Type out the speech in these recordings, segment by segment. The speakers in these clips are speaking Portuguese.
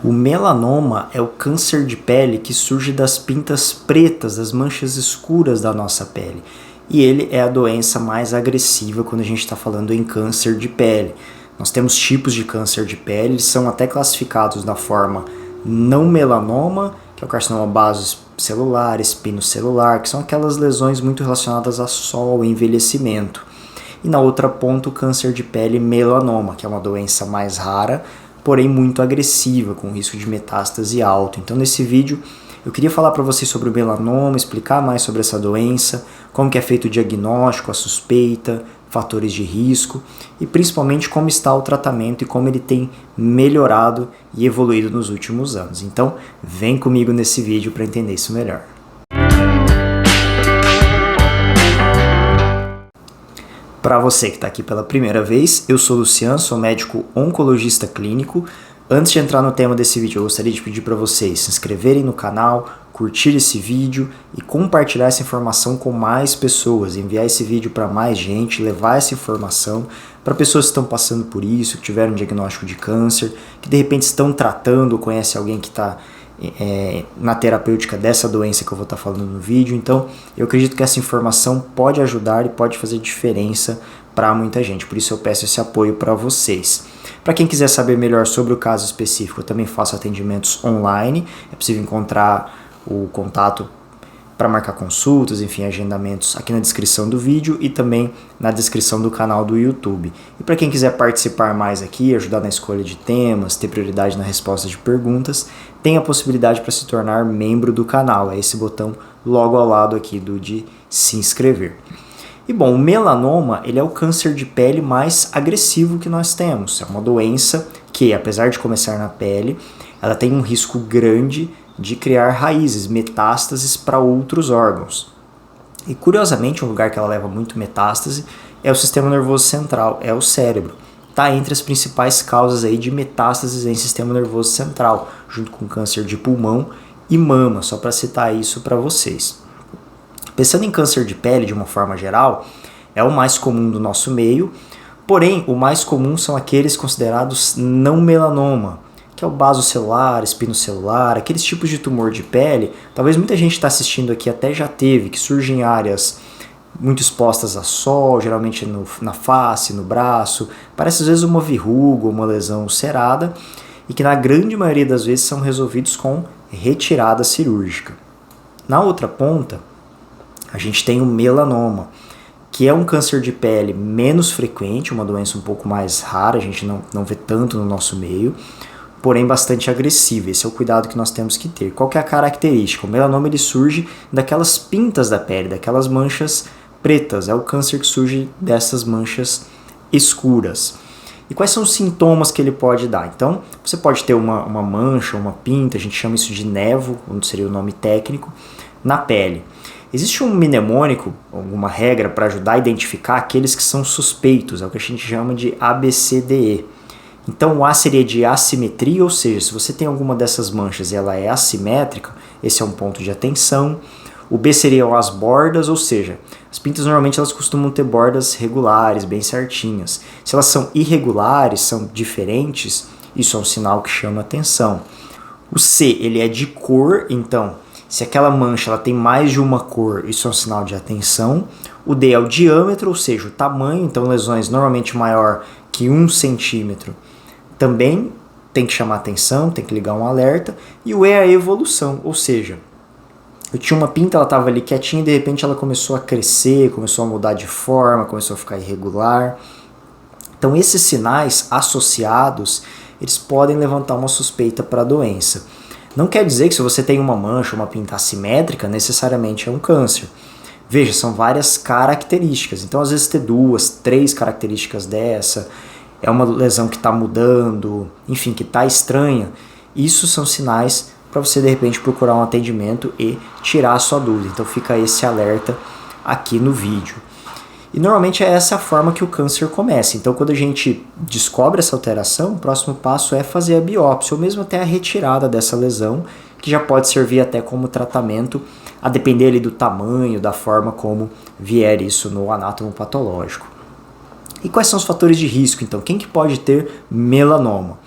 O melanoma é o câncer de pele que surge das pintas pretas, das manchas escuras da nossa pele. E ele é a doença mais agressiva quando a gente está falando em câncer de pele. Nós temos tipos de câncer de pele, eles são até classificados na forma não melanoma, que é o carcinoma basocelular, espinocelular, que são aquelas lesões muito relacionadas a sol e envelhecimento. E na outra ponta, o câncer de pele melanoma, que é uma doença mais rara, porém muito agressiva, com risco de metástase alto. Então nesse vídeo eu queria falar para vocês sobre o melanoma, explicar mais sobre essa doença, como que é feito o diagnóstico, a suspeita, fatores de risco e principalmente como está o tratamento e como ele tem melhorado e evoluído nos últimos anos. Então vem comigo nesse vídeo para entender isso melhor. Para você que está aqui pela primeira vez, eu sou o Luciano, sou médico oncologista clínico. Antes de entrar no tema desse vídeo, eu gostaria de pedir para vocês se inscreverem no canal, curtir esse vídeo e compartilhar essa informação com mais pessoas, enviar esse vídeo para mais gente, levar essa informação para pessoas que estão passando por isso, que tiveram um diagnóstico de câncer, que de repente estão tratando ou conhecem alguém que está na terapêutica dessa doença que eu vou estar falando no vídeo. Então eu acredito que essa informação pode ajudar e pode fazer diferença para muita gente, por isso eu peço esse apoio para vocês. Para quem quiser saber melhor sobre o caso específico, eu também faço atendimentos online, é possível encontrar o contato para marcar consultas, enfim, agendamentos aqui na descrição do vídeo e também na descrição do canal do YouTube. E para quem quiser participar mais aqui, ajudar na escolha de temas, ter prioridade na resposta de perguntas, tem a possibilidade para se tornar membro do canal. É esse botão logo ao lado aqui de se inscrever. E bom, o melanoma ele é o câncer de pele mais agressivo que nós temos. É uma doença que, apesar de começar na pele, ela tem um risco grande de criar raízes, metástases para outros órgãos. E curiosamente, um lugar que ela leva muito metástase é o sistema nervoso central, é o cérebro. Está entre as principais causas aí de metástases em sistema nervoso central, junto com câncer de pulmão e mama, só para citar isso para vocês. Pensando em câncer de pele de uma forma geral, é o mais comum do nosso meio, porém o mais comum são aqueles considerados não melanoma, que é o basocelular, espinocelular, aqueles tipos de tumor de pele, talvez muita gente está assistindo aqui até já teve, que surgem em áreas muito expostas a sol, geralmente na face, no braço, parece às vezes uma verruga, uma lesão ulcerada, e que na grande maioria das vezes são resolvidos com retirada cirúrgica. Na outra ponta, a gente tem o melanoma, que é um câncer de pele menos frequente, uma doença um pouco mais rara, a gente não vê tanto no nosso meio, porém bastante agressiva. Esse é o cuidado que nós temos que ter. Qual que é a característica? O melanoma ele surge daquelas pintas da pele, daquelas manchas pretas. É o câncer que surge dessas manchas escuras. E quais são os sintomas que ele pode dar? Então, você pode ter uma mancha, uma pinta, a gente chama isso de névoa, onde seria o nome técnico, na pele. Existe um mnemônico, alguma regra para ajudar a identificar aqueles que são suspeitos, é o que a gente chama de ABCDE. Então o A seria de assimetria, ou seja, se você tem alguma dessas manchas e ela é assimétrica, esse é um ponto de atenção. O B seriam as bordas, ou seja, as pintas normalmente elas costumam ter bordas regulares, bem certinhas. Se elas são irregulares, são diferentes, isso é um sinal que chama atenção. O C ele é de cor, então se aquela mancha ela tem mais de uma cor, isso é um sinal de atenção. O D é o diâmetro, ou seja, o tamanho, então lesões normalmente maior que 1 centímetro. Também tem que chamar atenção, tem que ligar um alerta. E o E é a evolução, ou seja, eu tinha uma pinta, ela estava ali quietinha e de repente ela começou a crescer, começou a mudar de forma, começou a ficar irregular. Então esses sinais associados, eles podem levantar uma suspeita para a doença. Não quer dizer que se você tem uma mancha, uma pinta assimétrica, necessariamente é um câncer. Veja, são várias características, então às vezes ter 2, 3 características dessa, é uma lesão que está mudando, enfim, que está estranha, isso são sinais para você de repente procurar um atendimento e tirar a sua dúvida. Então fica esse alerta aqui no vídeo. E normalmente é essa a forma que o câncer começa. Então quando a gente descobre essa alteração, o próximo passo é fazer a biópsia, ou mesmo até a retirada dessa lesão, que já pode servir até como tratamento, a depender ali do tamanho, da forma como vier isso no anátomo patológico. E quais são os fatores de risco, então? Quem que pode ter melanoma?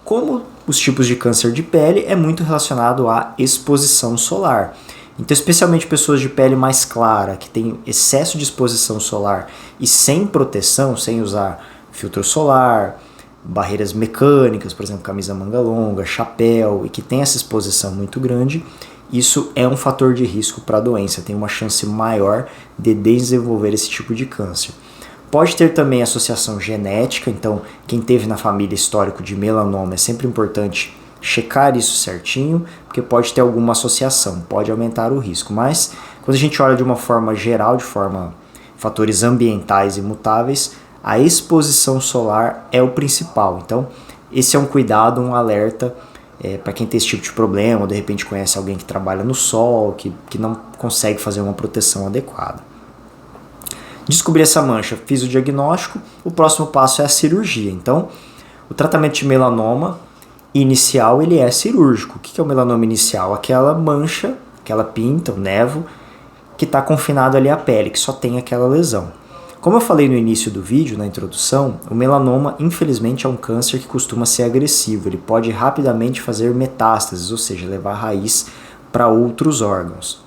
Como os tipos de câncer de pele é muito relacionado à exposição solar. Então, especialmente pessoas de pele mais clara, que tem excesso de exposição solar e sem proteção, sem usar filtro solar, barreiras mecânicas, por exemplo, camisa manga longa, chapéu, e que tem essa exposição muito grande, isso é um fator de risco para a doença, tem uma chance maior de desenvolver esse tipo de câncer. Pode ter também associação genética, então quem teve na família histórico de melanoma é sempre importante checar isso certinho, porque pode ter alguma associação, pode aumentar o risco. Mas quando a gente olha de uma forma geral, de forma fatores ambientais imutáveis, a exposição solar é o principal. Então esse é um cuidado, um alerta para quem tem esse tipo de problema, ou de repente conhece alguém que trabalha no sol, que não consegue fazer uma proteção adequada. Descobri essa mancha, fiz o diagnóstico, o próximo passo é a cirurgia. Então, o tratamento de melanoma inicial ele é cirúrgico. O que é o melanoma inicial? Aquela mancha, aquela pinta, o nevo, que está confinado ali à pele, que só tem aquela lesão. Como eu falei no início do vídeo, na introdução, o melanoma infelizmente é um câncer que costuma ser agressivo. Ele pode rapidamente fazer metástases, ou seja, levar a raiz para outros órgãos.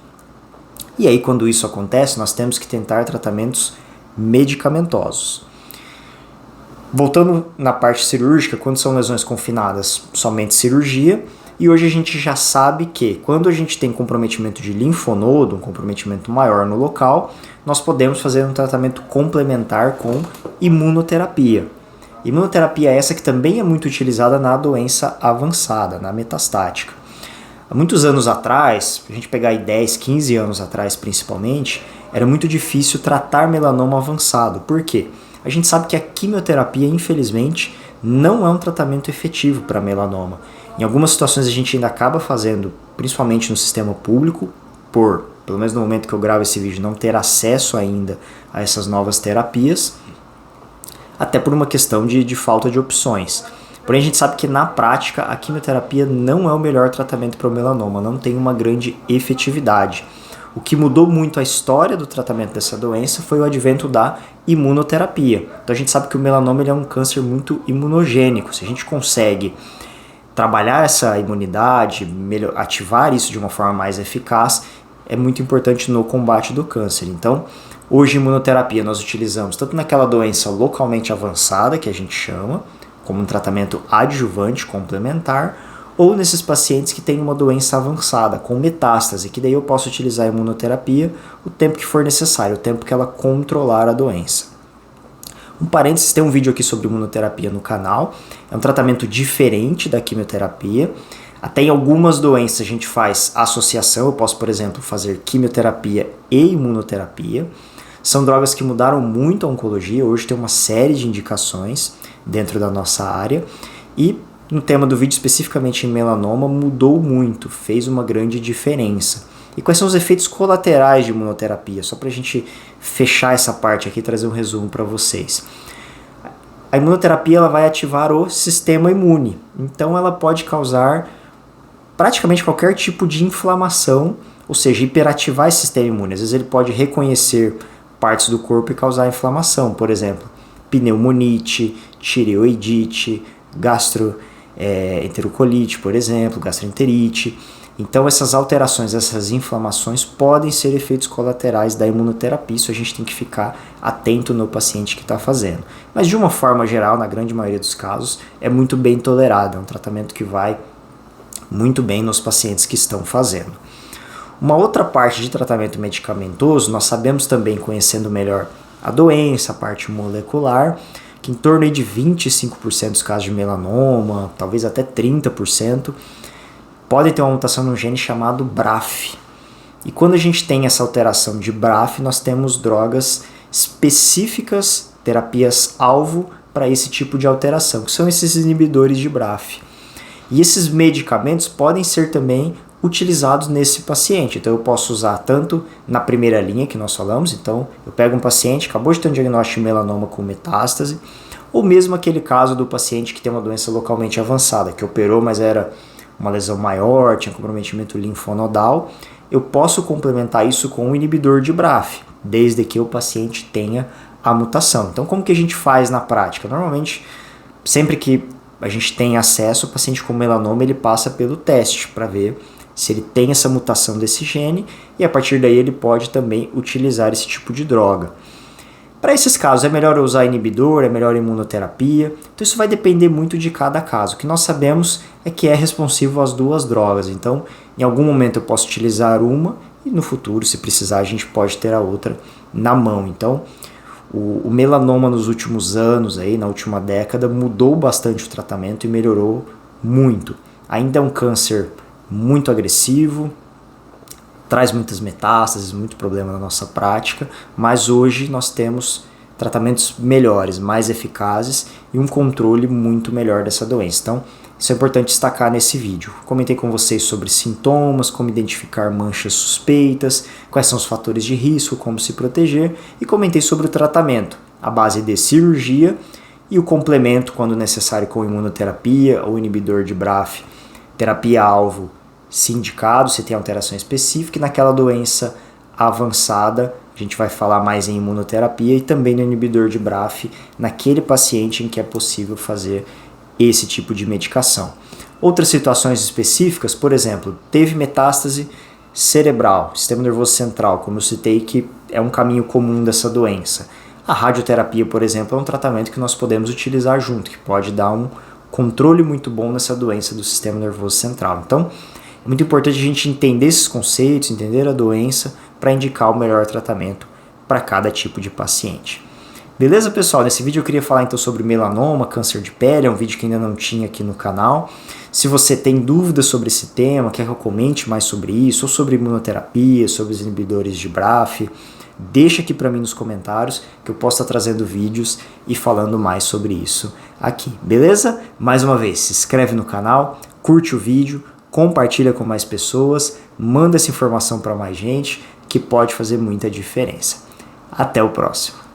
E aí, quando isso acontece, nós temos que tentar tratamentos medicamentosos. Voltando na parte cirúrgica, quando são lesões confinadas, somente cirurgia. E hoje a gente já sabe que quando a gente tem comprometimento de linfonodo, um comprometimento maior no local, nós podemos fazer um tratamento complementar com imunoterapia. Imunoterapia é essa que também é muito utilizada na doença avançada, na metastática. Há muitos anos atrás, se a gente pegar aí 10, 15 anos atrás principalmente, era muito difícil tratar melanoma avançado. Por quê? A gente sabe que a quimioterapia, infelizmente, não é um tratamento efetivo para melanoma. Em algumas situações a gente ainda acaba fazendo, principalmente no sistema público, pelo menos no momento que eu gravo esse vídeo, não ter acesso ainda a essas novas terapias, até por uma questão de falta de opções. Porém, a gente sabe que na prática a quimioterapia não é o melhor tratamento para o melanoma, não tem uma grande efetividade. O que mudou muito a história do tratamento dessa doença foi o advento da imunoterapia. Então a gente sabe que o melanoma ele é um câncer muito imunogênico. Se a gente consegue trabalhar essa imunidade, ativar isso de uma forma mais eficaz, é muito importante no combate do câncer. Então, hoje imunoterapia nós utilizamos tanto naquela doença localmente avançada, que a gente chama, como um tratamento adjuvante complementar, ou nesses pacientes que têm uma doença avançada, com metástase, que daí eu posso utilizar a imunoterapia o tempo que for necessário, o tempo que ela controlar a doença. Um parênteses, tem um vídeo aqui sobre imunoterapia no canal, é um tratamento diferente da quimioterapia. Até em algumas doenças a gente faz associação, eu posso, por exemplo, fazer quimioterapia e imunoterapia. São drogas que mudaram muito a oncologia, hoje tem uma série de indicações dentro da nossa área e no tema do vídeo, especificamente em melanoma, mudou muito, fez uma grande diferença. E quais são os efeitos colaterais de imunoterapia? Só para a gente fechar essa parte aqui e trazer um resumo para vocês. A imunoterapia ela vai ativar o sistema imune, então ela pode causar praticamente qualquer tipo de inflamação, ou seja, hiperativar esse sistema imune. Às vezes ele pode reconhecer partes do corpo e causar inflamação, por exemplo, pneumonite, tireoidite, gastroenterocolite, por exemplo, gastroenterite. Então essas alterações, essas inflamações podem ser efeitos colaterais da imunoterapia, isso a gente tem que ficar atento no paciente que está fazendo. Mas de uma forma geral, na grande maioria dos casos, é muito bem tolerado, é um tratamento que vai muito bem nos pacientes que estão fazendo. Uma outra parte de tratamento medicamentoso, nós sabemos também, conhecendo melhor a doença, a parte molecular, que em torno de 25% dos casos de melanoma, talvez até 30%, podem ter uma mutação no gene chamado BRAF. E quando a gente tem essa alteração de BRAF, nós temos drogas específicas, terapias-alvo para esse tipo de alteração, que são esses inibidores de BRAF. E esses medicamentos podem ser também utilizados nesse paciente. Então eu posso usar tanto na primeira linha que nós falamos, então eu pego um paciente que acabou de ter um diagnóstico de melanoma com metástase, ou mesmo aquele caso do paciente que tem uma doença localmente avançada, que operou, mas era uma lesão maior, tinha comprometimento linfonodal, eu posso complementar isso com um inibidor de BRAF, desde que o paciente tenha a mutação. Então como que a gente faz na prática? Normalmente, sempre que a gente tem acesso, o paciente com melanoma ele passa pelo teste para ver se ele tem essa mutação desse gene e a partir daí ele pode também utilizar esse tipo de droga. Para esses casos é melhor usar inibidor, é melhor imunoterapia, então isso vai depender muito de cada caso. O que nós sabemos é que é responsivo às duas drogas, então em algum momento eu posso utilizar uma e no futuro, se precisar, a gente pode ter a outra na mão. Então o melanoma nos últimos anos, aí, na última década, mudou bastante o tratamento e melhorou muito. Ainda é um câncer muito agressivo, traz muitas metástases, muito problema na nossa prática, mas hoje nós temos tratamentos melhores, mais eficazes e um controle muito melhor dessa doença. Então, isso é importante destacar nesse vídeo. Comentei com vocês sobre sintomas, como identificar manchas suspeitas, quais são os fatores de risco, como se proteger e comentei sobre o tratamento, a base de cirurgia e o complemento, quando necessário, com imunoterapia ou inibidor de BRAF, terapia-alvo, se indicado, se tem alteração específica, e naquela doença avançada, a gente vai falar mais em imunoterapia e também no inibidor de BRAF, naquele paciente em que é possível fazer esse tipo de medicação. Outras situações específicas, por exemplo, teve metástase cerebral, sistema nervoso central, como eu citei, que é um caminho comum dessa doença. A radioterapia, por exemplo, é um tratamento que nós podemos utilizar junto, que pode dar um controle muito bom nessa doença do sistema nervoso central. Então, é muito importante a gente entender esses conceitos, entender a doença, para indicar o melhor tratamento para cada tipo de paciente. Beleza, pessoal? Nesse vídeo eu queria falar então sobre melanoma, câncer de pele, é um vídeo que ainda não tinha aqui no canal. Se você tem dúvidas sobre esse tema, quer que eu comente mais sobre isso, ou sobre imunoterapia, sobre os inibidores de BRAF, deixa aqui para mim nos comentários que eu posso estar trazendo vídeos e falando mais sobre isso aqui, beleza? Mais uma vez, se inscreve no canal, curte o vídeo, compartilha com mais pessoas, manda essa informação para mais gente que pode fazer muita diferença. Até o próximo.